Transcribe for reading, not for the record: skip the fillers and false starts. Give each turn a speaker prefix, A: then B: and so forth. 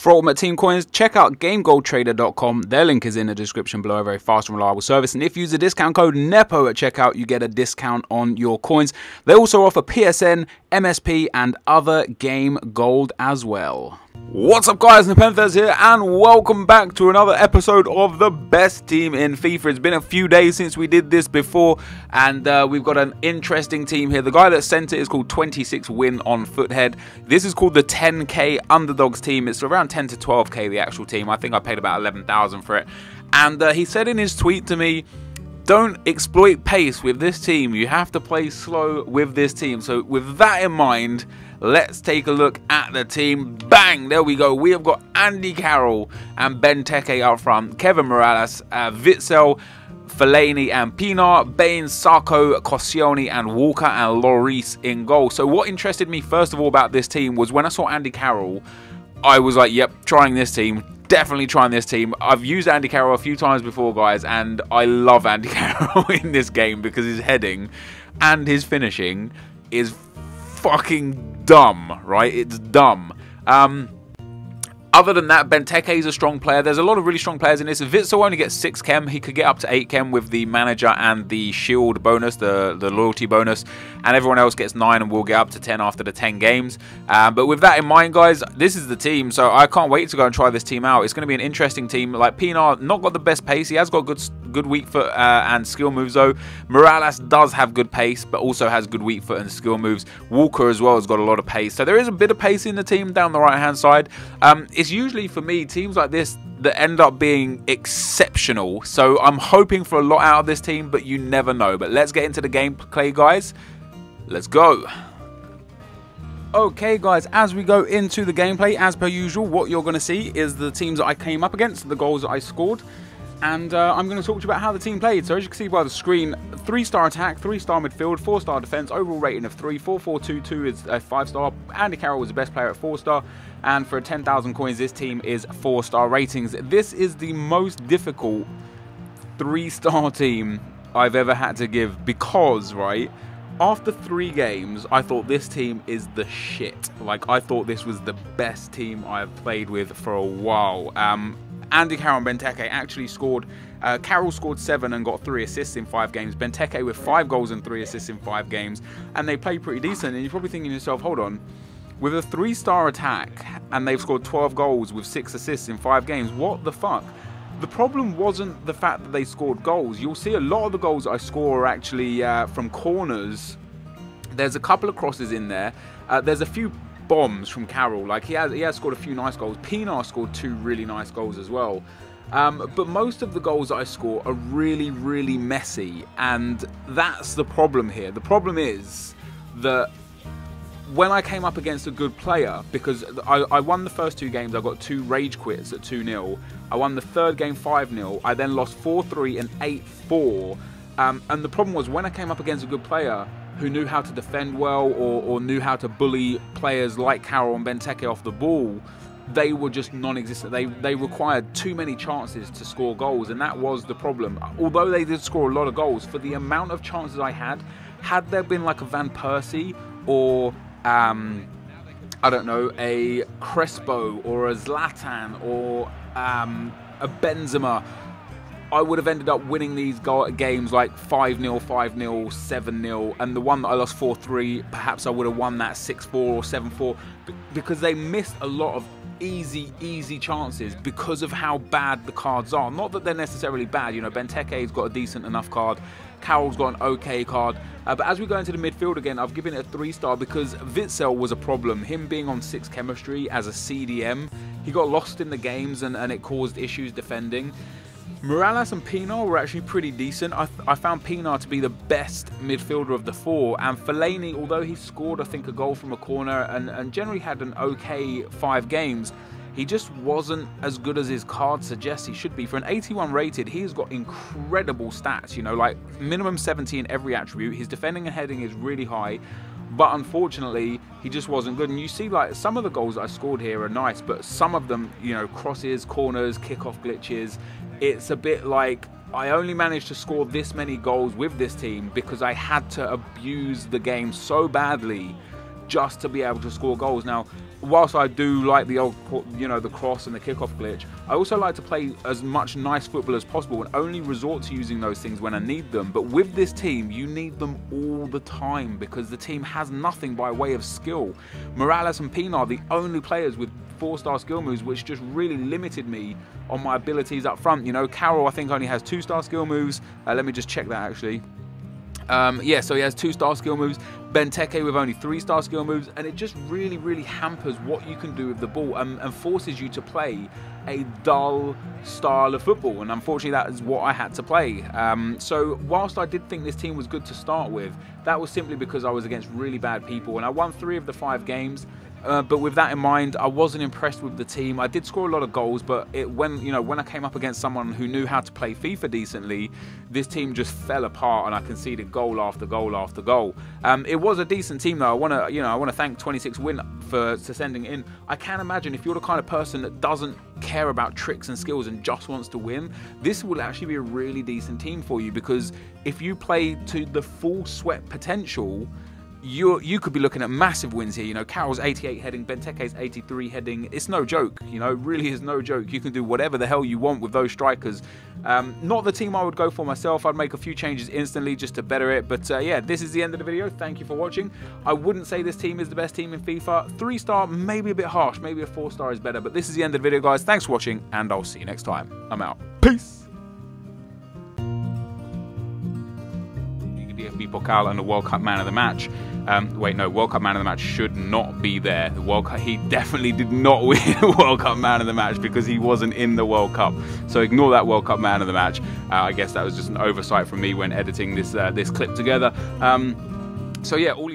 A: For ultimate team coins, check out GameGoldTrader.com. Their link is in the description below. A very fast and reliable service. And if you use the discount code NEPO at checkout, you get a discount on your coins. They also offer PSN, MSP, and other game gold as well. What's up, guys? NepentheZ here, and welcome back to another episode of the best team in FIFA. It's been a few days since we did this before, and we've got an interesting team here. The guy that sent it is called 26 Win on Foothead. This is called the 10k Underdogs team. It's around 10 to 12k, the actual team. I think I paid about 11,000 for it. And he said in his tweet to me, don't exploit pace with this team. You have to play slow with this team. So with that in mind, let's take a look at the team. Bang! There we go. We have got Andy Carroll and Benteke up front. Kevin Morales, Witsel, Fellaini and Pienaar, Baines, Sarko, Koscielny and Walker and Lloris in goal. So what interested me first of all about this team was when I saw Andy Carroll, I was like, yep, trying this team. Definitely trying this team. I've used Andy Carroll a few times before, guys, and I love Andy Carroll in this game because his heading and his finishing is fucking dumb, right? It's dumb. Other than that, Benteke is a strong player. There's a lot of really strong players in this. Witsel only gets 6 chem. He could get up to 8 chem with the manager and the shield bonus, the loyalty bonus. And everyone else gets 9 and will get up to 10 after the 10 games. But with that in mind, guys, this is the team. So I can't wait to go and try this team out. It's going to be an interesting team. Like Pienaar, not got the best pace. He has got good weak foot and skill moves though. Morales does have good pace, but also has good weak foot and skill moves. Walker as well has got a lot of pace. So there is a bit of pace in the team down the right hand side. It's usually for me teams like this that end up being exceptional. So I'm hoping for a lot out of this team, but you never know. But let's get into the gameplay, guys. Let's go. Okay, guys, as we go into the gameplay, as per usual, what you're going to see is the teams that I came up against, the goals that I scored. And I'm going to talk to you about how the team played. So as you can see by the screen, 3-star attack, 3-star midfield, 4-star defense, overall rating of 3, 4-4-2-2 is a 5-star. Andy Carroll was the best player at 4-star. And for 10,000 coins, this team is 4-star ratings. This is the most difficult 3-star team I've ever had to give because, right, after 3 games, I thought this team is the shit. Like, I thought this was the best team I've played with for a while. Andy Carroll and Benteke actually scored. Carroll scored 7 and got 3 assists in 5 games. Benteke with 5 goals and 3 assists in 5 games. And they played pretty decent. And you're probably thinking to yourself, hold on. With a 3-star attack and they've scored 12 goals with 6 assists in 5 games, what the fuck? The problem wasn't the fact that they scored goals. You'll see a lot of the goals I score are actually from corners. There's a couple of crosses in there. There's a few bombs from Carroll. Like he has scored a few nice goals. Pienaar scored 2 really nice goals as well. But most of the goals that I score are really, really messy. And that's the problem here. The problem is that when I came up against a good player, because I won the first 2 games, I got 2 rage quits at 2-0. I won the 3rd game 5-0. I then lost 4-3 and 8-4. And the problem was when I came up against a good player who knew how to defend well or knew how to bully players like Carroll and Benteke off the ball, they were just non-existent. They required too many chances to score goals, and that was the problem. Although they did score a lot of goals, for the amount of chances I had there been like a Van Persie or I don't know, a Crespo or a Zlatan or a Benzema, I would have ended up winning these games like 5-0, 5-0, 7-0, and the one that I lost 4-3, perhaps I would have won that 6-4 or 7-4, because they missed a lot of easy chances because of how bad the cards are. Not that they're necessarily bad, you know, Benteke's got a decent enough card, Carroll's got an okay card, but as we go into the midfield again, I've given it a 3-star because Witsel was a problem. Him being on 6 chemistry as a CDM, he got lost in the games and it caused issues defending. Morales and Pienaar were actually pretty decent. I found Pienaar to be the best midfielder of the 4, and Fellaini, although he scored I think a goal from a corner and generally had an okay 5 games, he just wasn't as good as his card suggests he should be. For an 81 rated, he has got incredible stats, you know, like minimum 70 in every attribute. His defending and heading is really high, but unfortunately he just wasn't good. And you see, like, some of the goals I scored here are nice, but some of them, you know, crosses, corners, kickoff glitches, it's a bit like I only managed to score this many goals with this team because I had to abuse the game so badly just to be able to score goals. Now, whilst I do like the old, you know, the cross and the kickoff glitch, I also like to play as much nice football as possible and only resort to using those things when I need them. But with this team, you need them all the time because the team has nothing by way of skill. Morales and Pina are the only players with 4-star skill moves, which just really limited me on my abilities up front. You know, Carroll I think only has 2-star skill moves. Let me just check that actually. Yeah, so he has 2-star skill moves. Benteke with only 3-star skill moves, and it just really hampers what you can do with the ball and forces you to play a dull style of football, and unfortunately that is what I had to play. So whilst I did think this team was good to start with, that was simply because I was against really bad people, and I won 3 of the 5 games. But with that in mind, I wasn't impressed with the team. I did score a lot of goals, but when I came up against someone who knew how to play FIFA decently, this team just fell apart, and I conceded goal after goal after goal. It was a decent team though. I want to thank 26 Win for sending it in. I can imagine if you're the kind of person that doesn't care about tricks and skills and just wants to win, this will actually be a really decent team for you, because if you play to the full sweat potential, you could be looking at massive wins here. You know, Carroll's 88 heading, Benteke's 83 heading. It's no joke, you know, it really is no joke. You can do whatever the hell you want with those strikers. Not the team I would go for myself. I'd make a few changes instantly just to better it. But yeah, this is the end of the video. Thank you for watching. I wouldn't say this team is the best team in FIFA. 3-star, maybe a bit harsh. Maybe a 4-star is better. But this is the end of the video, guys. Thanks for watching, and I'll see you next time. I'm out. Peace. DFB Pokal and the World Cup Man of the Match. Wait, no, World Cup Man of the Match should not be there. The World Cup, he definitely did not win the World Cup Man of the Match because he wasn't in the World Cup. So ignore that World Cup Man of the Match. I guess that was just an oversight from me when editing this clip together. So yeah, all